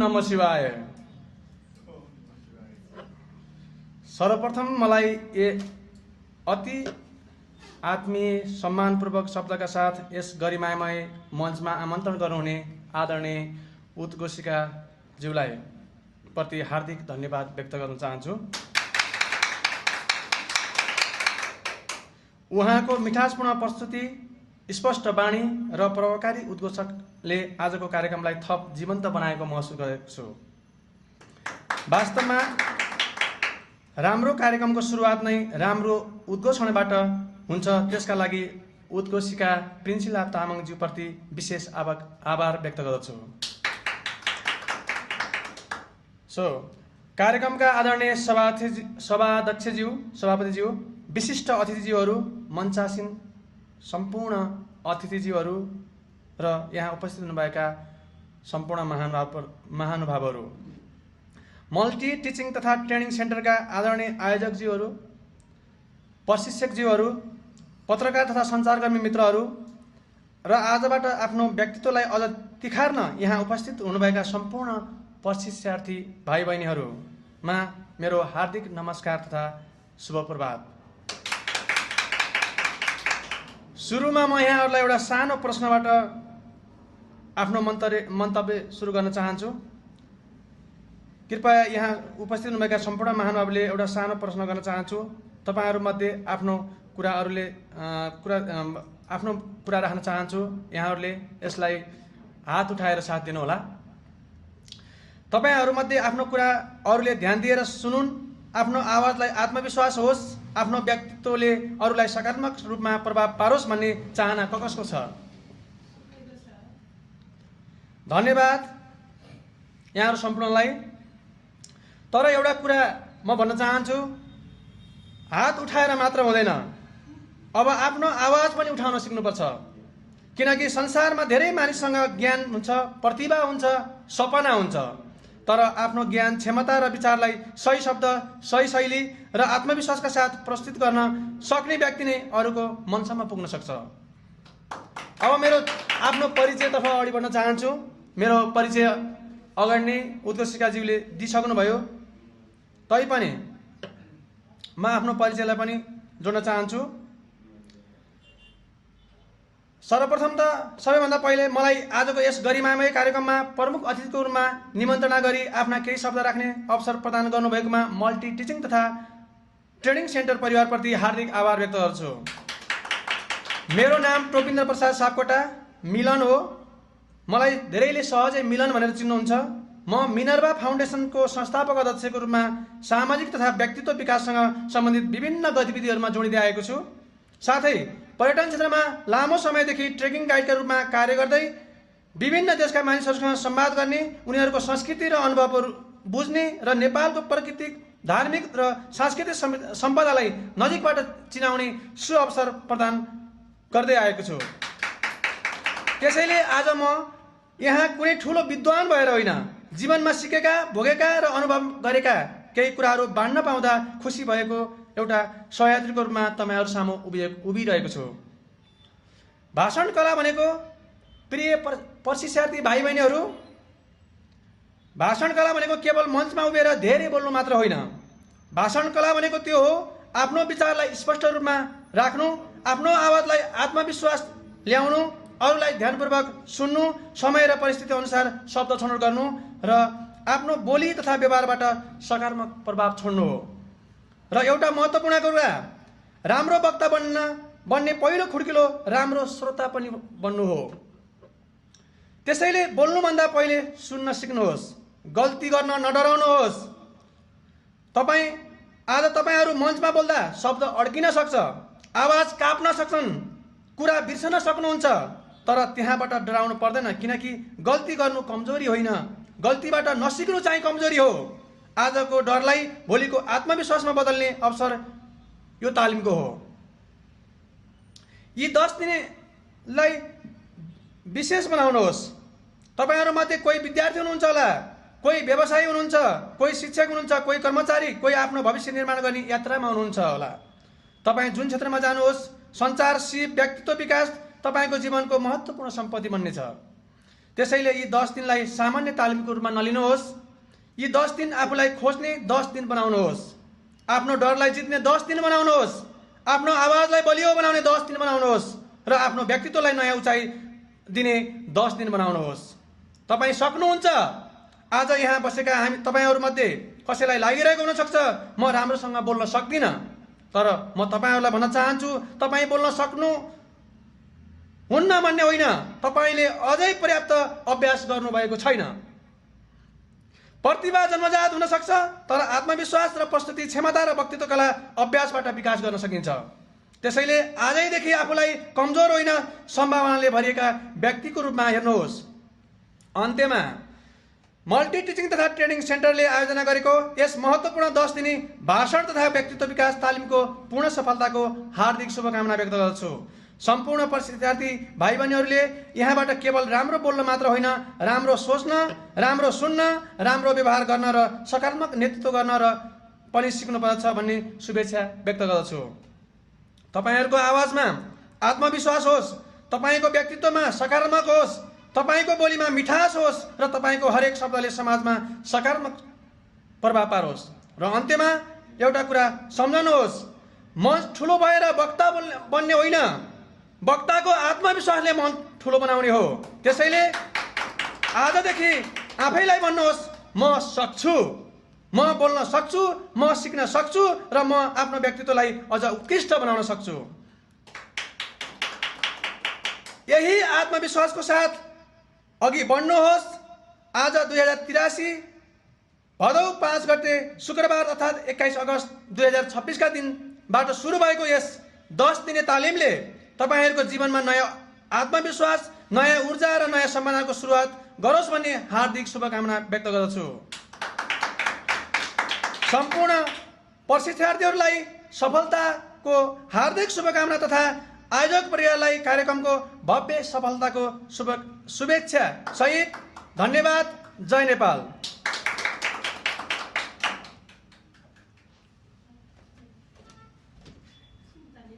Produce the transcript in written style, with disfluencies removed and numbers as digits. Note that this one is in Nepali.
नमः शिवाय। सर्वप्रथम मलाई अति आत्मीय सम्मानपूर्वक शब्दका साथ यस गरिमामय मञ्चमा आमन्त्रण गर्नुहुने आदरणीय उद्घोषिकाज्यूलाई प्रति हार्दिक धन्यवाद व्यक्त गर्न चाहन्छु। उहाँको मिठासपूर्ण प्रस्तुति, स्पष्ट बाणी र प्रभावकारी उद्घोषकले आजको कार्यक्रमलाई थप जीवन्त बनाएको महसुस गरेको छु। वास्तवमा राम्रो कार्यक्रमको सुरुवात नै राम्रो उद्घोषणबाट हुन्छ। त्यसका लागि उद्घोषिका प्रिन्सिला तामाङज्यूप्रति विशेष आभार व्यक्त गर्दछु। कार्यक्रमका आदरणीय सभापतिज्यू, विशिष्ट अतिथिज्यूहरू, मञ्चासीन सम्पूर्ण अतिथिज्यूहरू र यहाँ उपस्थित हुनुभएका सम्पूर्ण महानुभावहरू, मल्टी टिचिङ तथा ट्रेनिङ सेन्टरका आदरणीय आयोजकज्यूहरू, प्रशिक्षकज्यूहरू, पत्रकार तथा सञ्चारकर्मी मित्रहरू र आजबाट आफ्नो व्यक्तित्वलाई अझ तिखार्न यहाँ उपस्थित हुनुभएका सम्पूर्ण प्रशिक्षार्थी भाइ बहिनीहरूमा मेरो हार्दिक नमस्कार तथा शुभ प्रभात। सुरुमा म यहाँहरूलाई एउटा सानो प्रश्नबाट आफ्नो मन्तव्य सुरु गर्न चाहन्छु। कृपया यहाँ उपस्थित हुनुभएका सम्पूर्ण महानुभावले एउटा सानो प्रश्न गर्न चाहन्छु। तपाईहरुमध्ये आफ्नो कुरा राख्न चाहन्छु। यहाँहरूले यसलाई हात उठाएर साथ दिनुहोला। तपाईहरुमध्ये आफ्नो कुरा अरूले ध्यान दिएर सुनुन्। आफ्नो आवाजलाई आत्मविश्वास होस्। आफ्नो व्यक्तित्वले अरूलाई सकारात्मक रूपमा प्रभाव पारोस् भन्ने चाहना कसको छ? धन्यवाद यहाँहरू सम्पूर्णलाई। तर एउटा कुरा म भन्न चाहन्छु, हात उठाएर मात्र हुँदैन, अब आफ्नो आवाज पनि उठाउन सिक्नुपर्छ। किनकि संसारमा धेरै मानिससँग ज्ञान हुन्छ, प्रतिभा हुन्छ, सपना हुन्छ, तर आफ्नो ज्ञान, क्षमता र विचारलाई सही शब्द, सही शैली र आत्मविश्वासका साथ प्रस्तुत गर्न सक्ने व्यक्ति नै अरूको मनसम्म पुग्न सक्छ। अब मेरो आफ्नो परिचयतर्फ अगाडि बढ्न चाहन्छु। मेरो परिचय अगाडि नै उद्घोषिकाज्यूले दिइसक्नुभयो, तैपनि म आफ्नो परिचयलाई पनि जोड्न चाहन्छु। सर्वप्रथम त सबैभन्दा पहिले मलाई आजको यस गरिमामय कार्यक्रममा प्रमुख अतिथिको रूपमा निमन्त्रणा गरी आफ्ना केही शब्द राख्ने अवसर प्रदान गर्नुभएकोमा मल्टी टिचिङ तथा ट्रेनिङ सेन्टर परिवारप्रति हार्दिक आभार व्यक्त गर्छु। मेरो नाम टोपिन्द्र प्रसाद सापकोटा, मिलन हो। मलाई धेरैले सहजै मिलन भनेर चिन्नुहुन्छ। म मिनर्भा फाउन्डेसनको संस्थापक अध्यक्षको रूपमा सामाजिक तथा व्यक्तित्व विकाससँग सम्बन्धित विभिन्न गतिविधिहरूमा जोडिँदै आएको छु। साथै पर्यटन क्षेत्रमा लामो समयदेखि ट्रेकिङ गाइडका रूपमा कार्य गर्दै विभिन्न देशका मानिसहरूसँग संवाद गर्ने, उनीहरूको संस्कृति र अनुभवहरू बुझ्ने र नेपालको प्राकृतिक, धार्मिक र सांस्कृतिक सम्पदालाई नजिकबाट चिनाउने सुअवसर प्रदान गर्दै आएको छु। त्यसैले आज म यहाँ कुनै ठुलो विद्वान भएर होइन, जीवनमा सिकेका, भोगेका र अनुभव गरेका केही कुराहरू बाँड्न पाउँदा खुसी भएको एउटा सहयात्रीको रूपमा तपाईहरु सामु उभिरहेको छु। भाषण कला भनेको, प्रिय प्रशिक्षार्थी भाइ बहिनीहरू, भाषण कला भनेको केवल मञ्चमा उभिएर धेरै बोल्नु मात्र होइन। भाषण कला भनेको त्यो हो, आफ्नो विचारलाई स्पष्ट रूपमा राख्नु, आफ्नो आवाजलाई आत्मविश्वास ल्याउनु, अरूलाई ध्यानपूर्वक सुन्नु, समय र परिस्थिति अनुसार शब्द छनौट गर्नु र आफ्नो बोली तथा व्यवहारबाट सकारात्मक प्रभाव छोड्नु हो। र एउटा महत्त्वपूर्ण कुरा, राम्रो वक्ता बन्ने पहिलो खुड्किलो राम्रो श्रोता पनि बन्नु हो। त्यसैले बोल्नुभन्दा पहिले सुन्न सिक्नुहोस्, गल्ती गर्न नडराउनुहोस्। आज तपाईहरु मञ्चमा बोल्दा शब्द अड्किन सक्छ, आवाज काप्न सक्छन्, कुरा बिर्सन सक्नुहुन्छ, तर त्यहाँबाट डराउनु पर्दैन। किनकि गल्ती गर्नु कमजोरी होइन, गल्तीबाट नसिक्नु चाहिँ कमजोरी हो। आजको डरलाई भोलिको आत्मविश्वासमा बदल्ने अवसर यो तालिमको हो। यी 10 दिनलाई विशेष बनाउनुहोस्। तपाईहरुमध्ये कोही विद्यार्थी हुनुहुन्छ होला, कोही व्यवसायी हुनुहुन्छ, कोही शिक्षक हुनुहुन्छ, कोही कर्मचारी, कोही आफ्नो भविष्य निर्माण गर्ने यात्रामा हुनुहुन्छ होला। तपाई जुन क्षेत्रमा जानुहोस्, सञ्चार, सिप, व्यक्तित्व विकास तपाईको जीवनको महत्त्वपूर्ण सम्पत्ति बन्नेछ। त्यसैले यी 10 दिनलाई सामान्य तालिमको रूपमा नलिनुहोस्। यी 10 दिन आफूलाई खोज्ने 10 दिन बनाउनुहोस्। आफ्नो डरलाई जित्ने 10 दिन बनाउनुहोस्। आफ्नो आवाजलाई बलियो बनाउने 10 दिन बनाउनुहोस् र आफ्नो व्यक्तित्वलाई नयाँ उचाइ दिने 10 दिन बनाउनुहोस्। तपाईँ सक्नुहुन्छ। आज यहाँ बसेका हामी तपाईहरुमध्ये कसैलाई लागिरहेको हुन सक्छ म राम्रोसँग बोल्न सक्दिनँ, तर म तपाईहरुलाई भन्न चाहन्छु तपाई बोल्न सक्नु हुन्न भन्ने होइन, तपाईले अझै पर्याप्त अभ्यास गर्नुभएको छैन। प्रतिभा जन्मजात हुन सक्छ, तर आत्मविश्वास र प्रस्तुति क्षमता र वक्तृत्व कला अभ्यासबाट विकास गर्न सकिन्छ। त्यसैले आजैदेखि आफूलाई कमजोर होइन सम्भावनाले भरिएका व्यक्तिको रूपमा हेर्नुहोस्। अन्त्यमा मल्टी टिचिङ तथा ट्रेनिङ सेन्टरले आयोजना गरेको यस महत्त्वपूर्ण 10 दिने भाषण तथा व्यक्तित्व विकास तालिमको पूर्ण सफलताको हार्दिक शुभकामना व्यक्त गर्दछु। सम्पूर्ण प्रशिक्षणार्थी भाइ बहिनीहरूले यहाँबाट केवल राम्रो बोल्न मात्र होइन, राम्रो सोच्न, राम्रो सुन्न, राम्रो व्यवहार गर्न र सकारात्मक नेतृत्व गर्न र पनि सिक्नुपर्छ भन्ने शुभेच्छा व्यक्त गर्दछु। तपाईहरुको आवाजमा आत्मविश्वास होस्, तपाईको व्यक्तित्वमा सकारात्मक होस्, तपाईको बोलीमा मिठास होस् र तपाईको हरेक शब्दले समाजमा सकारात्मक प्रभाव पारोस्। र अन्त्यमा एउटा कुरा सम्झनुहोस्, मन ठुलो भएर वक्ता बन्ने होइन, वक्ताको आत्मविश्वासले मन ठुलो बनाउने हो। त्यसैले आजदेखि आफैलाई भन्नुहोस् म सक्छु, म बोल्न सक्छु, म सिक्न सक्छु र म आफ्नो व्यक्तित्वलाई अझ उत्कृष्ट बनाउन सक्छु। यही आत्मविश्वासको साथ अघि बढ्नुहोस्। आज 2083 भदौ 5 गते शुक्रबार अर्थात् 21 अगस्त 2026 का दिनबाट सुरु भएको यस 10 दिने तालिमले तपाईहरुको जीवनमा नयाँ आत्मविश्वास, नयाँ ऊर्जा र नयाँ सम्भावनाको सुरुवात गरोस् भन्ने हार्दिक शुभकामना व्यक्त गर्दछु। सम्पूर्ण प्रशिक्षणार्थीहरूलाई सफलताको हार्दिक शुभकामना तथा आयोजक परिवारलाई कार्यक्रमको भव्य सफलताको शुभेच्छा सहित धन्यवाद। जय नेपाल।